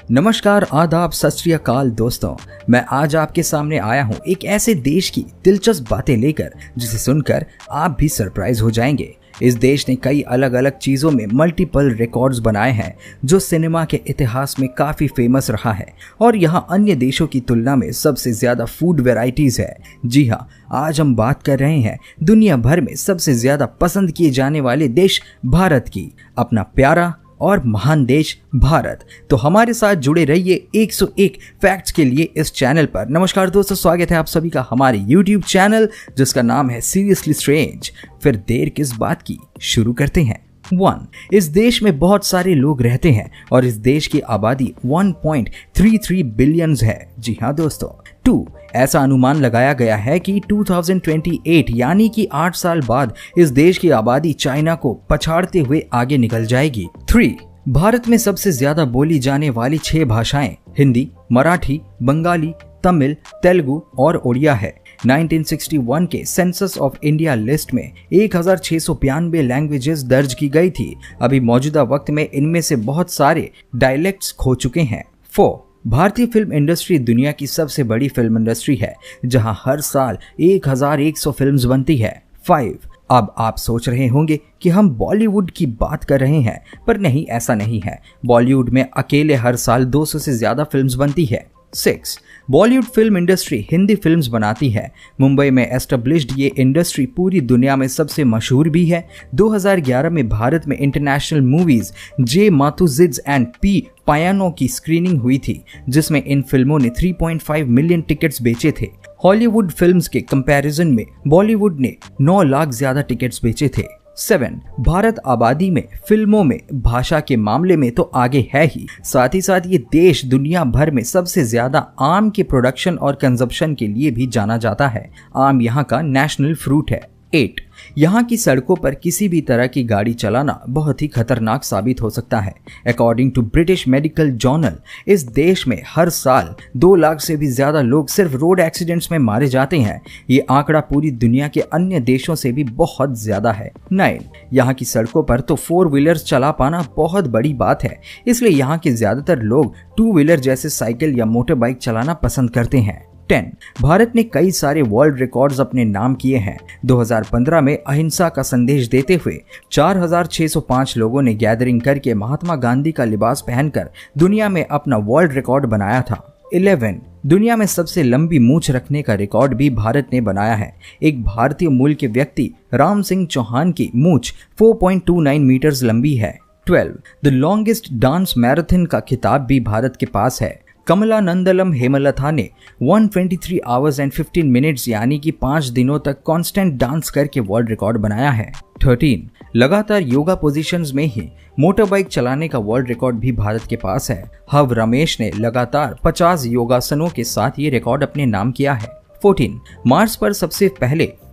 नमस्कार, आदाब, सत श्री अकाल दोस्तों। मैं आज आपके सामने आया हूँ एक ऐसे देश की दिलचस्प बातें लेकर जिसे सुनकर आप भी सरप्राइज हो जाएंगे। इस देश ने कई अलग अलग चीज़ों में मल्टीपल रिकॉर्ड्स बनाए हैं जो सिनेमा के इतिहास में काफ़ी फेमस रहा है और यहाँ अन्य देशों की तुलना में सबसे ज़्यादा फूड वैरायटीज़ है। जी हाँ, आज हम बात कर रहे हैं दुनिया भर में सबसे ज़्यादा पसंद किए जाने वाले देश भारत की, अपना प्यारा और महान देश भारत। तो हमारे साथ जुड़े रहिए 101 फैक्ट्स के लिए इस चैनल पर। नमस्कार दोस्तों, स्वागत है आप सभी का हमारे YouTube चैनल जिसका नाम है सीरियसली स्ट्रेंज। फिर देर किस बात की, शुरू करते हैं। 1. इस देश में बहुत सारे लोग रहते हैं और इस देश की आबादी 1.33 बिलियन है। जी हाँ दोस्तों। 2. ऐसा अनुमान लगाया गया है कि 2028 यानी कि 8 साल बाद इस देश की आबादी चाइना को पछाड़ते हुए आगे निकल जाएगी। 3. भारत में सबसे ज्यादा बोली जाने वाली 6 भाषाएं हिंदी, मराठी, बंगाली, तमिल, तेलुगु और उड़िया है। 1961 के सेंसस ऑफ इंडिया लिस्ट में 1692 लैंग्वेजेस दर्ज की गई थी। अभी मौजूदा वक्त में इनमें से बहुत सारे डायलेक्ट्स खो चुके हैं। 4. भारतीय फिल्म इंडस्ट्री दुनिया की सबसे बड़ी फिल्म इंडस्ट्री है जहां हर साल 1100 फिल्म्स बनती है। 5. अब आप सोच रहे होंगे कि हम बॉलीवुड की बात कर रहे हैं, पर नहीं, ऐसा नहीं है। बॉलीवुड में अकेले हर साल 200 से ज्यादा फिल्म्स बनती है। 6. Bollywood film industry Hindi films बनाती है। मुंबई में एस्टेब्लिश्ड ये इंडस्ट्री पूरी दुनिया में सबसे मशहूर भी है। 2011 में भारत में इंटरनेशनल मूवीज जे माथुजिड्स एंड पी पायानो की स्क्रीनिंग हुई थी जिसमें इन फिल्मों ने 3.5 मिलियन टिकट्स बेचे थे। हॉलीवुड फिल्म्स के कंपैरिजन में बॉलीवुड ने 9 लाख ज्यादा टिकट्स बेचे थे। 7. भारत आबादी में, फिल्मों में, भाषा के मामले में तो आगे है ही, साथ ही साथ ये देश दुनिया भर में सबसे ज्यादा आम के प्रोडक्शन और कंजप्शन के लिए भी जाना जाता है। आम यहाँ का नेशनल फ्रूट है। 8. यहाँ की सड़कों पर किसी भी तरह की गाड़ी चलाना बहुत ही खतरनाक साबित हो सकता है। According to British Medical Journal, इस देश में हर साल 2 लाख से भी ज्यादा लोग सिर्फ रोड एक्सीडेंट्स में मारे जाते हैं। ये आंकड़ा पूरी दुनिया के अन्य देशों से भी बहुत ज्यादा है। 9. यहाँ की सड़कों पर तो 4 व्हीलर्स चला पाना बहुत बड़ी बात है, इसलिए यहाँ के ज्यादातर लोग 2 व्हीलर जैसे साइकिल या मोटर बाइक चलाना पसंद करते हैं। 10. भारत ने कई सारे वर्ल्ड रिकॉर्ड्स अपने नाम किए हैं। 2015 में अहिंसा का संदेश देते हुए 4605 लोगों ने गैदरिंग करके महात्मा गांधी का लिबास पहनकर दुनिया में अपना वर्ल्ड रिकॉर्ड बनाया था। 11. दुनिया में सबसे लंबी मूंछ रखने का रिकॉर्ड भी भारत ने बनाया है। एक भारतीय मूल के व्यक्ति राम सिंह चौहान की मूंछ 4.29 मीटर्स लंबी है। 12. द लॉन्गेस्ट डांस मैराथन का खिताब भी भारत के पास है। कमलानंदलम हेमलथा ने 123 आवर्स एंड 15 मिनट्स यानी कि 5 दिनों तक कांस्टेंट डांस करके वर्ल्ड रिकॉर्ड बनाया है। 13. लगातार योगा पोजीशंस में ही मोटर बाइक चलाने का वर्ल्ड रिकॉर्ड भी भारत के पास है। हव रमेश ने लगातार 50 योगासनों के साथ ये रिकॉर्ड अपने नाम किया है। 14. मार्स पर सबसे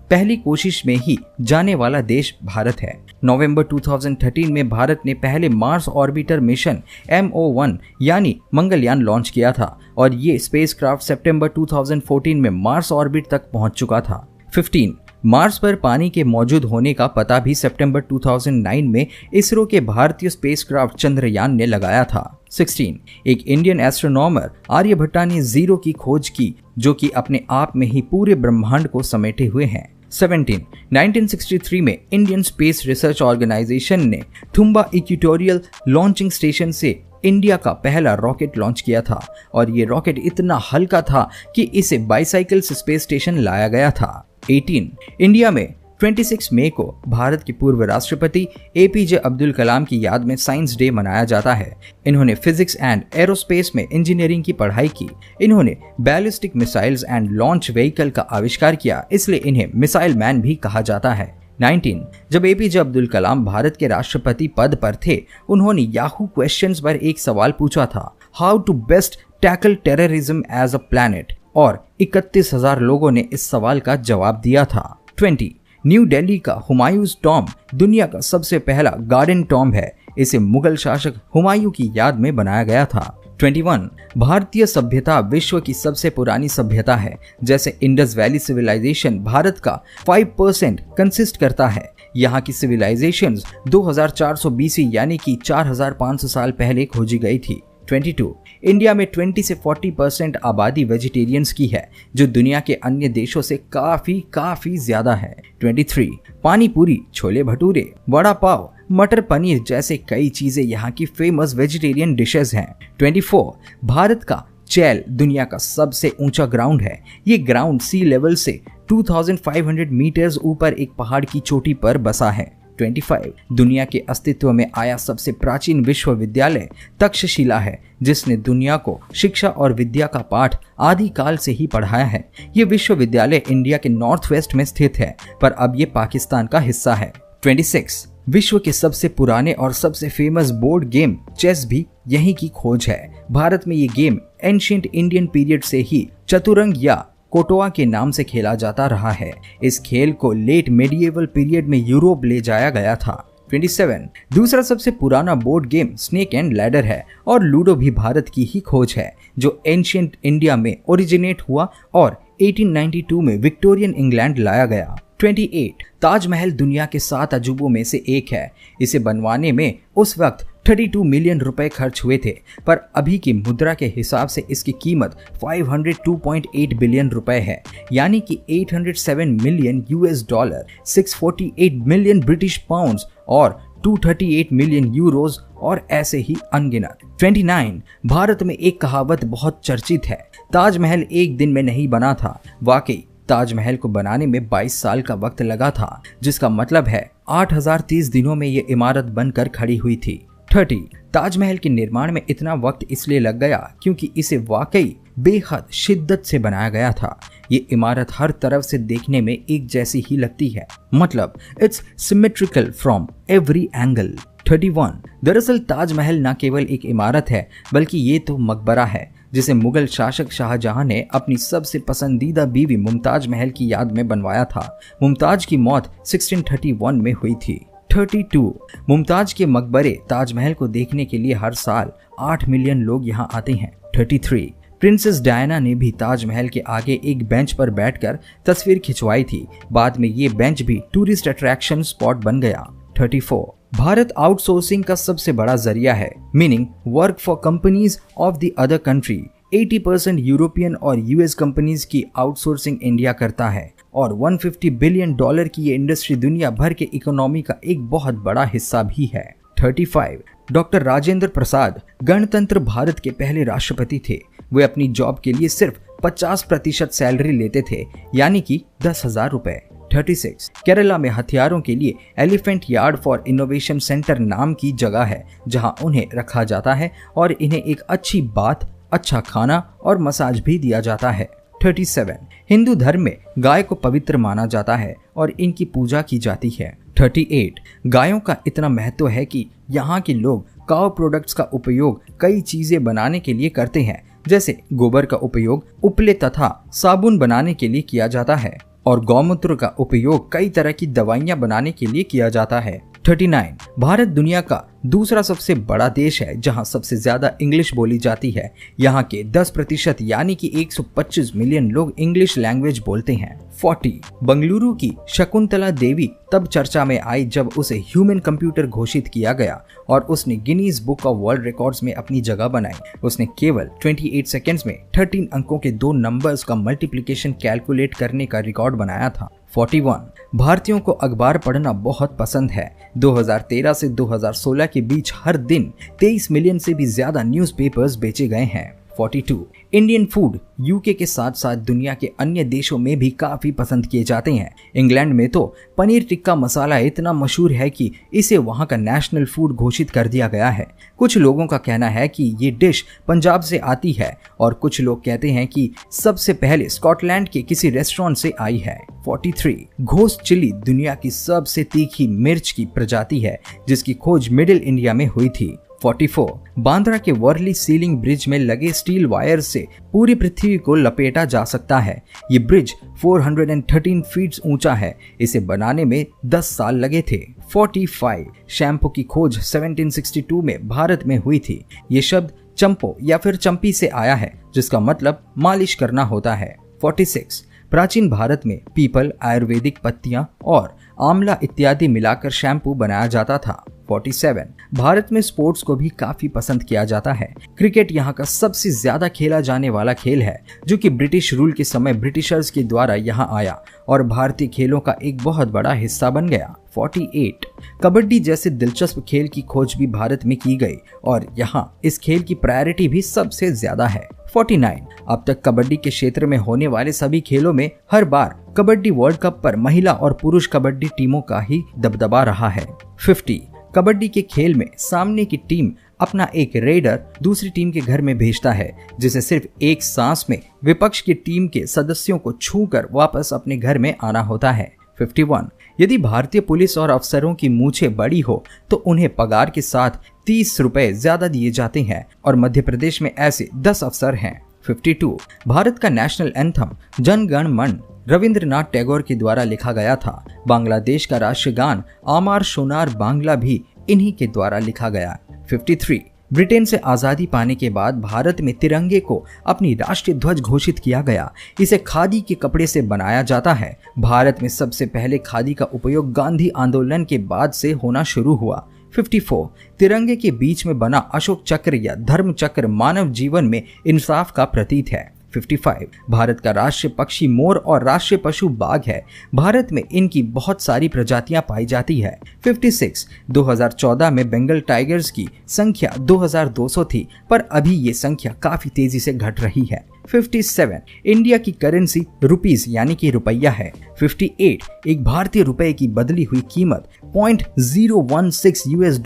पहली कोशिश में ही जाने वाला देश भारत है। नवंबर 2013 में भारत ने पहले मार्स ऑर्बिटर मिशन MO1 यानी मंगलयान लॉन्च किया था और ये स्पेसक्राफ्ट सितंबर 2014 में मार्स ऑर्बिट तक पहुंच चुका था। 15. मार्स पर पानी के मौजूद होने का पता भी सितंबर 2009 में इसरो के भारतीय स्पेसक्राफ्ट चंद्रयान ने लगाया था। 16. एक इंडियन एस्ट्रोनॉमर आर्यभट्टा ने जीरो की खोज की जो कि अपने आप में ही पूरे ब्रह्मांड को समेटे हुए हैं। 17. 1963 में इंडियन स्पेस रिसर्च ऑर्गेनाइजेशन ने थुम्बा इक्वेटोरियल लॉन्चिंग स्टेशन से इंडिया का पहला रॉकेट लॉन्च किया था और ये रॉकेट इतना हल्का था कि इसे बाइसाइकिल से स्पेस स्टेशन लाया गया था। 18. इंडिया में 26 मई को भारत के पूर्व राष्ट्रपति APJ अब्दुल कलाम की याद में साइंस डे मनाया जाता है। इन्होंने फिजिक्स एंड एरोस्पेस में इंजीनियरिंग की पढ़ाई की। इन्होंने ballistic missiles and launch vehicle का आविष्कार किया, इसलिए इन्हें मिसाइल मैन भी कहा जाता है। 19. जब APJ अब्दुल कलाम भारत के राष्ट्रपति पद पर थे, उन्होंने याहू क्वेश्चंस पर एक सवाल पूछा था, how to best tackle terrorism as a planet, और 31,000 लोगों ने इस सवाल का जवाब दिया था। 20. न्यू दिल्ली का हुमायूंस टॉम्ब दुनिया का सबसे पहला गार्डन टॉम्ब है। इसे मुगल शासक हुमायूं की याद में बनाया गया था। 21. भारतीय सभ्यता विश्व की सबसे पुरानी सभ्यता है। जैसे इंडस वैली सिविलाइजेशन भारत का 5% कंसिस्ट करता है। यहाँ की सिविलाइजेशंस 2400 BC यानी कि 4500 साल पहले खोजी गई थी। 22 इंडिया में 20 से 40% आबादी वेजिटेरियंस की है, जो दुनिया के अन्य देशों से काफी ज्यादा है। 23 पानी पूरी, छोले भटूरे, वड़ा पाव, मटर पनीर जैसे कई चीजें यहाँ की फेमस वेजिटेरियन डिशेस हैं। 24 भारत का चैल दुनिया का सबसे ऊंचा ग्राउंड है। ये ग्राउंड सी लेवल से 2500 मीटर्स ऊपर एक पहाड़ की चोटी पर बसा है। 25 दुनिया के अस्तित्व में आया सबसे प्राचीन विश्वविद्यालय तक्षशिला है, जिसने दुनिया को शिक्षा और विद्या का पाठ आदि काल से ही पढ़ाया है। ये विश्वविद्यालय इंडिया के नॉर्थ वेस्ट में स्थित है, पर अब ये पाकिस्तान का हिस्सा है। 26 विश्व के सबसे पुराने और सबसे फेमस बोर्ड गेम चेस भी यहीं की खोज है। भारत में ये गेम एंशिएंट इंडियन पीरियड से ही चतुरंग या कोटोआ के नाम से खेला जाता रहा है। इस खेल को लेट मेडिएवल पीरियड में यूरोप ले जाया गया था। 27 दूसरा सबसे पुराना board game snake and ladder है और लूडो भी भारत की ही खोज है, जो एंशिएंट इंडिया में ओरिजिनेट हुआ और 1892 में विक्टोरियन इंग्लैंड लाया गया। 28 ताजमहल दुनिया के 7 अजूबों में से एक है। इसे बनवाने में उस वक्त 32 मिलियन रुपए खर्च हुए थे, पर अभी की मुद्रा के हिसाब से इसकी कीमत 502.8 बिलियन रुपए है, यानी कि 807 million US dollar, 648 million British pounds और 238 मिलियन यूरोज और ऐसे ही अनगिनत। 29 भारत में एक कहावत बहुत चर्चित है, ताजमहल एक दिन में नहीं बना था। वाकई ताजमहल को बनाने में 22 साल का वक्त लगा था, जिसका मतलब है 8030 दिनों में ये इमारत बनकर खड़ी हुई थी। 30 ताजमहल के निर्माण में इतना वक्त इसलिए लग गया क्योंकि इसे वाकई बेहद शिद्दत से बनाया गया था। ये इमारत हर तरफ से देखने में एक जैसी ही लगती है, मतलब it's symmetrical from every angle. 31 दरअसल ताजमहल न केवल एक इमारत है, बल्कि ये तो मकबरा है, जिसे मुगल शासक शाहजहां ने अपनी सबसे पसंदीदा बीवी मुमताज महल की याद में बनवाया था। मुमताज की मौत 1631 में हुई थी। 32 मुमताज के मकबरे ताजमहल को देखने के लिए हर साल 8 मिलियन लोग यहाँ आते हैं। 33 प्रिंसेस डायना ने भी ताजमहल के आगे एक बेंच पर बैठकर तस्वीर खिंचवाई थी। बाद में ये बेंच भी टूरिस्ट अट्रैक्शन स्पॉट बन गया। 34 भारत आउटसोर्सिंग का सबसे बड़ा जरिया है, meaning work for companies of the other country. 80% European और यूएस कंपनीज की आउटसोर्सिंग इंडिया करता है और 150 बिलियन डॉलर की ये इंडस्ट्री दुनिया भर के इकोनॉमी का एक बहुत बड़ा हिस्सा भी है। 35 डॉक्टर राजेंद्र प्रसाद गणतंत्र भारत के पहले राष्ट्रपति थे। वे अपनी जॉब के लिए सिर्फ 50% सैलरी लेते थे, यानी कि 10,000 रुपए। 36 केरला में हथियारों के लिए elephant yard for innovation centre नाम की जगह है, जहां उन्हें रखा जाता है और इन्हें एक अच्छी बात, अच्छा खाना और मसाज भी दिया जाता है। 37 हिंदू धर्म में गाय को पवित्र माना जाता है और इनकी पूजा की जाती है। 38 गायों का इतना महत्व है कि यहाँ के लोग काउ प्रोडक्ट्स का उपयोग कई चीजें बनाने के लिए करते हैं, जैसे गोबर का उपयोग उपले तथा साबुन बनाने के लिए किया जाता है और गौमूत्र का उपयोग कई तरह की दवाइयां बनाने के लिए किया जाता है। 39 भारत दुनिया का दूसरा सबसे बड़ा देश है, जहां सबसे ज्यादा इंग्लिश बोली जाती है। यहाँ के 10% यानी कि 125 मिलियन लोग इंग्लिश लैंग्वेज बोलते हैं। 40 बंगलुरु की शकुंतला देवी तब चर्चा में आई जब उसे ह्यूमन कंप्यूटर घोषित किया गया और उसने Guinness book of world records में अपनी जगह बनाई। उसने केवल 28 सेकेंड्स में 13 अंकों के 2 नंबर्स का मल्टीप्लिकेशन कैलकुलेट करने का रिकॉर्ड बनाया था। 41 भारतीयों को अखबार पढ़ना बहुत पसंद है। 2013 से 2016 के बीच हर दिन 23 मिलियन से भी ज्यादा न्यूज़पेपर्स बेचे गए हैं। 42 इंडियन फूड यूके के साथ साथ दुनिया के अन्य देशों में भी काफी पसंद किए जाते हैं। इंग्लैंड में तो पनीर टिक्का मसाला इतना मशहूर है कि इसे वहां का नेशनल फूड घोषित कर दिया गया है। कुछ लोगों का कहना है कि ये डिश पंजाब से आती है और कुछ लोग कहते हैं कि सबसे पहले स्कॉटलैंड के किसी रेस्टोरेंट से आई है। 43 घोस्ट चिली दुनिया की सबसे तीखी मिर्च की प्रजाति है, जिसकी खोज मिडिल इंडिया में हुई थी। 44 बांद्रा के वर्ली सीलिंग ब्रिज में लगे स्टील वायर से पूरी पृथ्वी को लपेटा जा सकता है। ये ब्रिज 413 फीट ऊंचा है। इसे बनाने में 10 साल लगे थे। 45 शैम्पू की खोज 1762 में भारत में हुई थी। ये शब्द चंपो या फिर चंपी से आया है, जिसका मतलब मालिश करना होता है। 46 प्राचीन भारत में पीपल, आयुर्वेदिक पत्तियां और आंवला इत्यादि मिलाकर शैम्पू बनाया जाता था। 47 भारत में स्पोर्ट्स को भी काफी पसंद किया जाता है। क्रिकेट यहाँ का सबसे ज्यादा खेला जाने वाला खेल है, जो कि ब्रिटिश रूल के समय ब्रिटिशर्स के द्वारा यहाँ आया और भारतीय खेलों का एक बहुत बड़ा हिस्सा बन गया। 48 कबड्डी जैसे दिलचस्प खेल की खोज भी भारत में की गई और यहाँ इस खेल की प्रायोरिटी भी सबसे ज्यादा है। 49 अब तक कबड्डी के क्षेत्र में होने वाले सभी खेलों में हर बार कबड्डी वर्ल्ड कप पर महिला और पुरुष कबड्डी टीमों का ही दबदबा रहा है। 50 कबड्डी के खेल में सामने की टीम अपना एक रेडर दूसरी टीम के घर में भेजता है, जिसे सिर्फ एक सांस में विपक्ष की टीम के सदस्यों को छूकर वापस अपने घर में आना होता है। 51 यदि भारतीय पुलिस और अफसरों की मूछें बड़ी हो तो उन्हें पगार के साथ 30 रुपए ज्यादा दिए जाते हैं और मध्य प्रदेश में ऐसे 10 अफसर हैं। 52 भारत का नेशनल एंथम जन गण मन रविंद्रनाथ टैगोर के द्वारा लिखा गया था। बांग्लादेश का राष्ट्रीय गान आमार सोनार बांग्ला भी इन्हीं के द्वारा लिखा गया। 53 ब्रिटेन से आजादी पाने के बाद भारत में तिरंगे को अपनी राष्ट्रीय ध्वज घोषित किया गया। इसे खादी के कपड़े से बनाया जाता है। भारत में सबसे पहले खादी का उपयोग गांधी आंदोलन के बाद से होना शुरू हुआ। 54 तिरंगे के बीच में बना अशोक चक्र या धर्म चक्र मानव जीवन में इंसाफ का प्रतीक है। 55 भारत का राष्ट्रीय पक्षी मोर और राष्ट्रीय पशु बाघ है। भारत में इनकी बहुत सारी प्रजातियां पाई जाती है। 56 2014 में बंगाल टाइगर्स की संख्या 2200 थी, पर अभी ये संख्या काफी तेजी से घट रही है। 57 इंडिया की करेंसी रुपीस यानी कि रुपया है। 58 एक भारतीय रुपए की बदली हुई कीमत $0.016 US,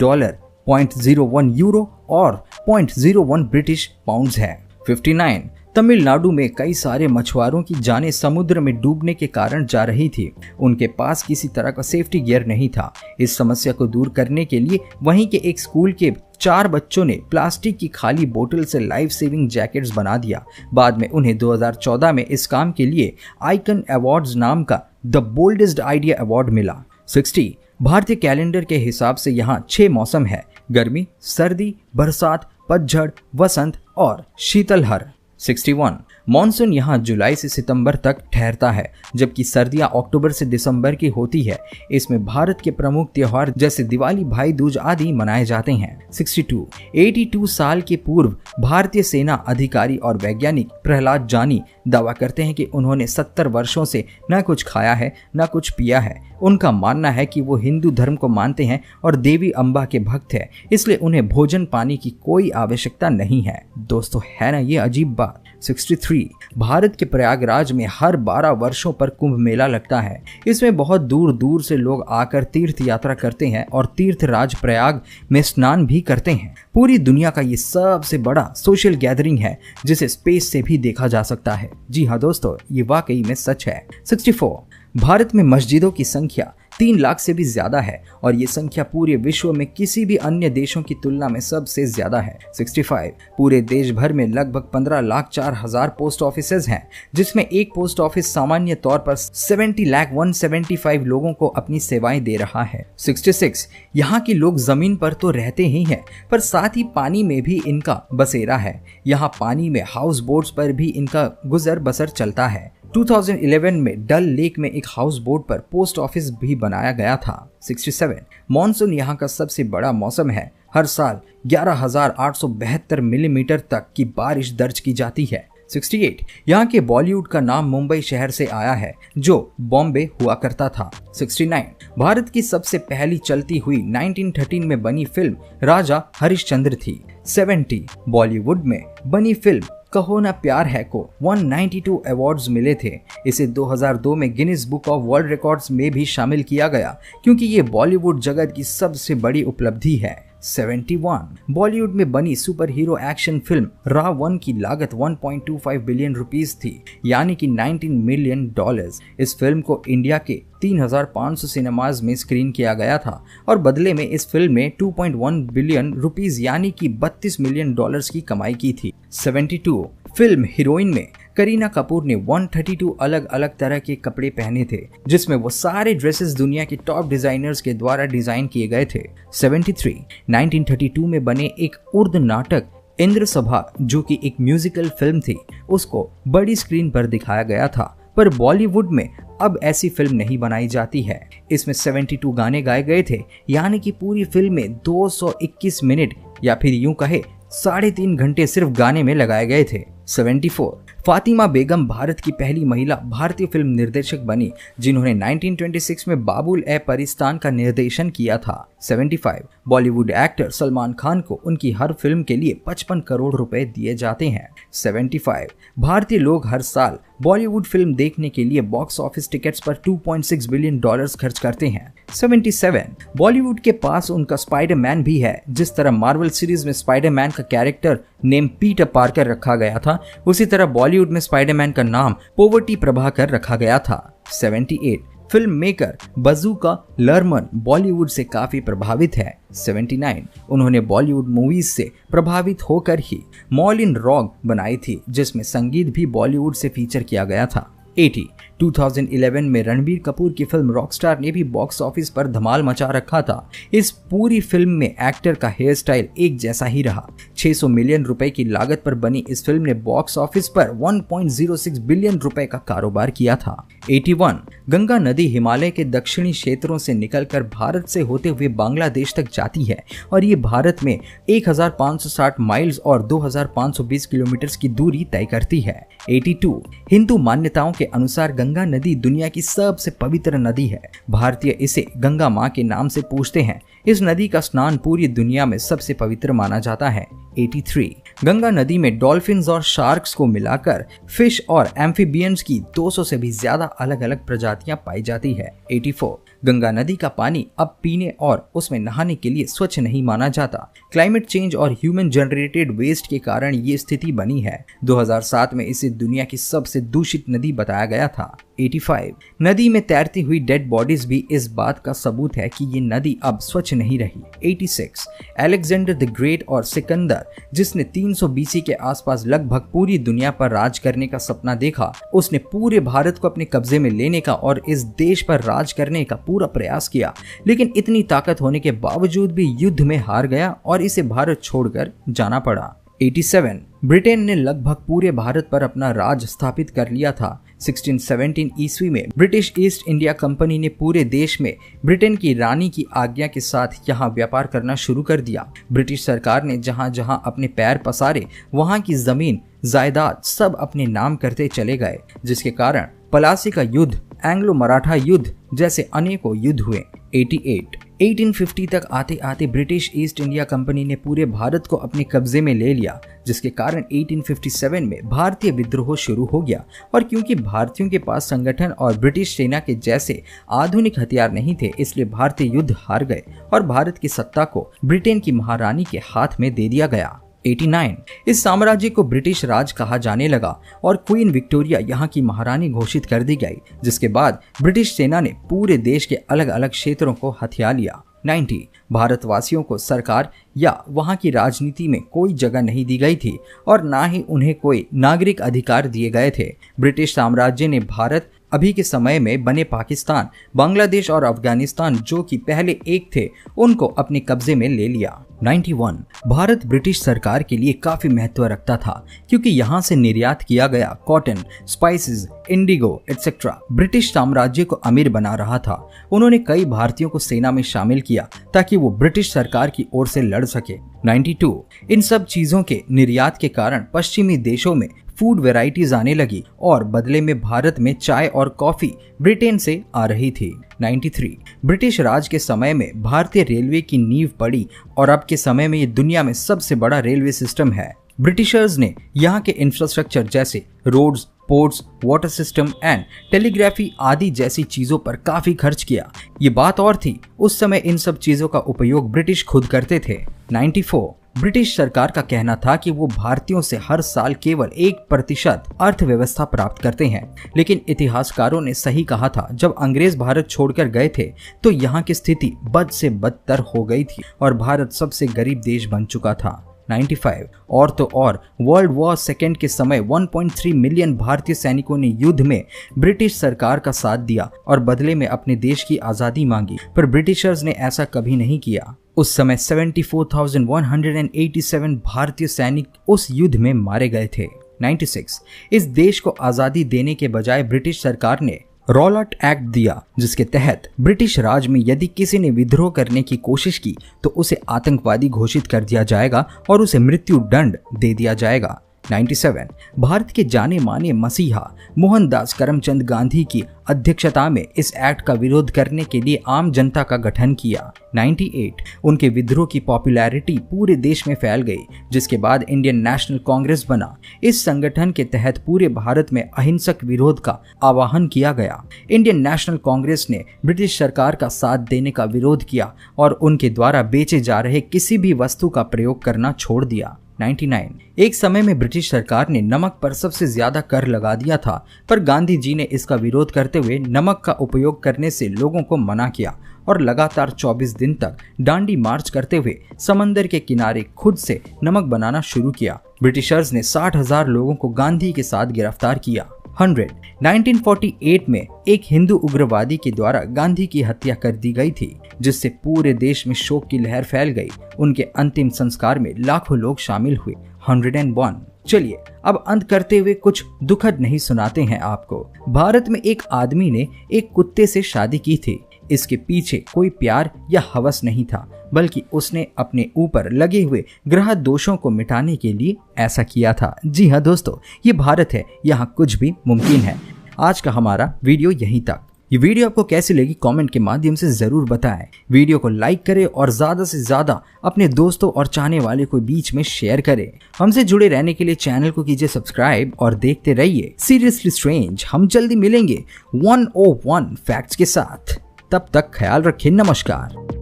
0.01 यूरो और 0.01 ब्रिटिश पाउंड्स है। 59 तमिलनाडु में कई सारे मछुआरों की जानें समुद्र में डूबने के कारण जा रही थी। उनके पास किसी तरह का सेफ्टी गियर नहीं था। इस समस्या को दूर करने के लिए वहीं के एक स्कूल के 4 बच्चों ने प्लास्टिक की खाली बोतल से लाइफ सेविंग जैकेट्स बना दिया। बाद में उन्हें 2014 में इस काम के लिए आइकन अवार्ड्स नाम का द बोल्डेस्ट आइडिया अवार्ड मिला। 60 भारतीय कैलेंडर के हिसाब से यहाँ 6 मौसम है: गर्मी, सर्दी, बरसात, पतझड़, वसंत और शीतलहर। 61 मॉनसून यहाँ जुलाई से सितंबर तक ठहरता है, जबकि सर्दियाँ अक्टूबर से दिसंबर की होती है। इसमें भारत के प्रमुख त्योहार जैसे दिवाली, भाई दूज आदि मनाए जाते हैं। 82 साल के पूर्व भारतीय सेना अधिकारी और वैज्ञानिक प्रहलाद जानी दावा करते हैं कि उन्होंने 70 वर्षों से न कुछ खाया है न कुछ पिया है। उनका मानना है कि वो हिंदू धर्म को मानते हैं और देवी अम्बा के भक्त हैं, इसलिए उन्हें भोजन पानी की कोई आवश्यकता नहीं है। दोस्तों, है ना ये अजीब बात। 63 भारत के प्रयागराज में हर 12 वर्षों पर कुंभ मेला लगता है। इसमें बहुत दूर दूर से लोग आकर तीर्थ यात्रा करते हैं और तीर्थराज प्रयाग में स्नान भी करते हैं। पूरी दुनिया का ये सबसे बड़ा सोशल गैदरिंग है, जिसे स्पेस से भी देखा जा सकता है। जी हाँ दोस्तों, ये वाकई में सच है। 64 भारत में मस्जिदों की संख्या 3 लाख से भी ज्यादा है और ये संख्या पूरे विश्व में किसी भी अन्य देशों की तुलना में सबसे ज्यादा है। 65 पूरे देश भर में लगभग 15,04,000 पोस्ट ऑफिसेज हैं, जिसमें एक पोस्ट ऑफिस सामान्य तौर पर 70,175 लोगों को अपनी सेवाएं दे रहा है। 66 यहाँ के लोग जमीन पर तो रहते ही हैं, पर साथ ही पानी में भी इनका बसेरा है। यहाँ पानी में हाउस बोट्स पर भी इनका गुजर बसर चलता है। 2011 में डल लेक में एक हाउस बोट पर पोस्ट ऑफिस भी बनाया गया था। 67 मॉनसून यहाँ का सबसे बड़ा मौसम है। हर साल 11,872 मिलीमीटर तक की बारिश दर्ज की जाती है। 68 यहाँ के बॉलीवुड का नाम मुंबई शहर से आया है, जो बॉम्बे हुआ करता था। 69 भारत की सबसे पहली चलती हुई 1913 में बनी फिल्म राजा हरिश्चंद्र थी। 70 बॉलीवुड में बनी फिल्म कहो ना प्यार है को 192 अवार्ड्स मिले थे। इसे 2002 में Guinness book of world records में भी शामिल किया गया, क्योंकि ये बॉलीवुड जगत की सबसे बड़ी उपलब्धि है। 71 बॉलीवुड में बनी सुपर हीरो एक्शन फिल्म रा 1 की लागत 1.25 बिलियन रुपीस थी, यानी कि $19 मिलियन। इस फिल्म को इंडिया के 3,500 सिनेमाज में स्क्रीन किया गया था और बदले में इस फिल्म ने 2.1 बिलियन रुपीस यानी कि $32 मिलियन की कमाई की थी। 72 फिल्म हीरोइन में करीना कपूर ने 132 अलग अलग तरह के कपड़े पहने थे, जिसमें वो सारे ड्रेसेस दुनिया के टॉप डिजाइनर्स के द्वारा डिजाइन किए गए थे। 73 1932 में बने एक उर्दू नाटक इंद्र सभा, जो कि एक म्यूजिकल फिल्म थी, उसको बड़ी स्क्रीन पर दिखाया गया था। पर बॉलीवुड में अब ऐसी फिल्म नहीं बनाई जाती है। इसमें 72 गाने गाए गए थे, यानी कि पूरी फिल्म में 221 मिनट या फिर यूं कहे 3.5 घंटे सिर्फ गाने में लगाए गए थे। 74 फातिमा बेगम भारत की पहली महिला भारतीय फिल्म निर्देशक बनी, जिन्होंने 1926 में बाबुल ए परिस्तान का निर्देशन किया था। 75 बॉलीवुड एक्टर सलमान खान को उनकी हर फिल्म के लिए 55 करोड़ रुपए दिए जाते हैं। 75 भारतीय लोग हर साल बॉलीवुड फिल्म देखने के लिए बॉक्स ऑफिस टिकट्स पर $2.6 बिलियन खर्च करते हैं। 77 बॉलीवुड के पास उनका स्पाइडरमैन भी है। जिस तरह मार्वल सीरीज में स्पाइडरमैन का कैरेक्टर नेम पीटर पार्कर रखा गया था, उसी तरह बॉलीवुड में स्पाइडरमैन का नाम पोवर्टी प्रभाकर रखा गया था। 78 फिल्म मेकर बजूका लर्मन बॉलीवुड से काफी प्रभावित है। 79 उन्होंने बॉलीवुड मूवीज से प्रभावित होकर ही मॉलिन रॉक बनाई थी, जिसमें संगीत भी बॉलीवुड से फीचर किया गया था। 80 2011 में रणबीर कपूर की फिल्म रॉकस्टार ने भी बॉक्स ऑफिस पर धमाल मचा रखा था। इस पूरी फिल्म में एक्टर का हेयर स्टाइल एक जैसा ही रहा। 600 मिलियन रुपए की लागत पर बनी इस फिल्म ने बॉक्स ऑफिस पर 1.06 बिलियन रुपए का कारोबार किया था। 81 गंगा नदी हिमालय के दक्षिणी क्षेत्रों से निकलकर भारत से होते हुए बांग्लादेश तक जाती है और ये भारत में 1560 माइल्स और 2520 किलोमीटर की दूरी तय करती है। 82 हिंदू मान्यताओं के अनुसार गंगा नदी दुनिया की सबसे पवित्र नदी है। भारतीय इसे गंगा माँ के नाम से पूजते हैं। इस नदी का स्नान पूरी दुनिया में सबसे पवित्र माना जाता है। 83 गंगा नदी में डॉल्फिन्स और शार्क्स को मिलाकर फिश और एम्फीबियंस की 200 से भी ज्यादा अलग अलग प्रजातियां पाई जाती है। 84 गंगा नदी का पानी अब पीने और उसमें नहाने के लिए स्वच्छ नहीं माना जाता। क्लाइमेट चेंज और ह्यूमन जनरेटेड वेस्ट के कारण ये स्थिति बनी है। 2007 में इसे दुनिया की सबसे दूषित नदी बताया गया था। 85 नदी में तैरती हुई डेड बॉडीज भी इस बात का सबूत है कि ये नदी अब स्वच्छ नहीं रही। 86 अलेक्जेंडर द ग्रेट और सिकंदर, जिसने 300 BC के आसपास लगभग पूरी दुनिया पर राज करने का सपना देखा, उसने पूरे भारत को अपने कब्जे में लेने का और इस देश पर राज करने का पूरा प्रयास किया, लेकिन इतनी ताकत होने के बावजूद भी युद्ध में हार गया और इसे भारत छोड़कर जाना पड़ा। 87 ब्रिटेन ने लगभग पूरे भारत पर अपना राज स्थापित कर लिया था। 1617 ईस्वी में ब्रिटिश ईस्ट इंडिया कंपनी ने पूरे देश में ब्रिटेन की रानी की आज्ञा के साथ यहाँ व्यापार करना शुरू कर दिया। ब्रिटिश सरकार ने जहाँ जहाँ अपने पैर पसारे वहाँ की जमीन जायदाद सब अपने नाम करते चले गए, जिसके कारण पलासी का युद्ध, एंग्लो मराठा युद्ध जैसे अनेकों युद्ध हुए। 88 1850 तक आते आते ब्रिटिश ईस्ट इंडिया कंपनी ने पूरे भारत को अपने कब्जे में ले लिया, जिसके कारण 1857 में भारतीय विद्रोह शुरू हो गया। और क्योंकि भारतीयों के पास संगठन और ब्रिटिश सेना के जैसे आधुनिक हथियार नहीं थे, इसलिए भारतीय युद्ध हार गए और भारत की सत्ता को ब्रिटेन की महारानी के हाथ में दे दिया गया। 89 इस साम्राज्य को ब्रिटिश राज कहा जाने लगा और क्वीन विक्टोरिया यहाँ की महारानी घोषित कर दी गई, जिसके बाद ब्रिटिश सेना ने पूरे देश के अलग अलग क्षेत्रों को हथिया लिया। 90 भारतवासियों को सरकार या वहाँ की राजनीति में कोई जगह नहीं दी गई थी और ना ही उन्हें कोई नागरिक अधिकार दिए गए थे। ब्रिटिश साम्राज्य ने भारत, अभी के समय में बने पाकिस्तान, बांग्लादेश और अफगानिस्तान, जो कि पहले एक थे, उनको अपने कब्जे में ले लिया। 91 भारत ब्रिटिश सरकार के लिए काफी महत्व रखता था, क्योंकि यहाँ से निर्यात किया गया cotton, spices, Indigo etcetera British साम्राज्य को अमीर बना रहा था। उन्होंने कई भारतीयों को सेना में शामिल किया ताकि वो ब्रिटिश सरकार की ओर से लड़ सके। 92 इन सब चीजों के निर्यात के कारण पश्चिमी देशों में फूड वैरायटीज आने लगी और बदले में भारत में चाय और कॉफी ब्रिटेन से आ रही थी। 93 ब्रिटिश राज के समय में भारतीय रेलवे की नींव पड़ी और अब के समय में ये दुनिया में सबसे बड़ा रेलवे सिस्टम है। ब्रिटिशर्स ने यहाँ के इंफ्रास्ट्रक्चर जैसे roads, ports, water system and telegraphy आदि जैसी चीजों पर काफी खर्च किया। ये बात और थी, उस समय इन सब चीजों का उपयोग ब्रिटिश खुद करते थे। 94 ब्रिटिश सरकार का कहना था कि वो भारतीयों से हर साल केवल 1% अर्थव्यवस्था प्राप्त करते हैं, लेकिन इतिहासकारों ने सही कहा था। जब अंग्रेज भारत छोड़कर गए थे तो यहाँ की स्थिति बद से बदतर हो गई थी और भारत सबसे गरीब देश बन चुका था। 95 और तो और वर्ल्ड वॉर सेकेंड के समय 1.3 मिलियन भारतीय सैनिकों ने युद्ध में ब्रिटिश सरकार का साथ दिया और बदले में अपने देश की आज़ादी मांगी, पर ब्रिटिशर्स ने ऐसा कभी नहीं किया। उस समय 74,187 भारतीय सैनिक उस युद्ध में मारे गए थे। 96। इस देश को आजादी देने के बजाय ब्रिटिश सरकार ने रॉलट एक्ट दिया, जिसके तहत ब्रिटिश राज में यदि किसी ने विद्रोह करने की कोशिश की तो उसे आतंकवादी घोषित कर दिया जाएगा और उसे मृत्यु दंड दे दिया जाएगा। 97। भारत के जाने माने मसीहा मोहनदास करमचंद गांधी की अध्यक्षता में इस एक्ट का विरोध करने के लिए आम जनता का गठन किया। 98। उनके विद्रोह की पॉपुलैरिटी पूरे देश में फैल गई, जिसके बाद इंडियन नेशनल कांग्रेस बना। इस संगठन के तहत पूरे भारत में अहिंसक विरोध का आह्वान किया गया। इंडियन नेशनल कांग्रेस ने ब्रिटिश सरकार का साथ देने का विरोध किया और उनके द्वारा बेचे जा रहे किसी भी वस्तु का प्रयोग करना छोड़ दिया। 99। एक समय में ब्रिटिश सरकार ने नमक पर सबसे ज्यादा कर लगा दिया था, पर गांधी जी ने इसका विरोध करते हुए नमक का उपयोग करने से लोगों को मना किया और लगातार 24 दिन तक डांडी मार्च करते हुए समंदर के किनारे खुद से नमक बनाना शुरू किया। ब्रिटिशर्स ने 60,000 लोगों को गांधी के साथ गिरफ्तार किया। 100। 1948 में एक हिंदू उग्रवादी के द्वारा गांधी की हत्या कर दी गई थी, जिससे पूरे देश में शोक की लहर फैल गई। उनके अंतिम संस्कार में लाखों लोग शामिल हुए। 101। चलिए अब अंत करते हुए कुछ दुखद नहीं सुनाते हैं आपको। भारत में एक आदमी ने एक कुत्ते से शादी की थी। इसके पीछे कोई प्यार या हवस नहीं था, बल्कि उसने अपने ऊपर लगे हुए ग्रह दोषों को मिटाने के लिए ऐसा किया था। जी हाँ दोस्तों, ये भारत है, यहाँ कुछ भी मुमकिन है। आज का हमारा वीडियो यहीं तक। ये वीडियो आपको कैसी लगी कमेंट के माध्यम से जरूर बताएं। वीडियो को लाइक करें और ज्यादा से ज्यादा अपने दोस्तों और चाहने वाले को बीच में शेयर करें। हमसे जुड़े रहने के लिए चैनल को कीजिए सब्सक्राइब और देखते रहिए सीरियसली स्ट्रेंज। हम जल्दी मिलेंगे 101 फैक्ट्स के साथ। तब तक ख्याल रखें। नमस्कार।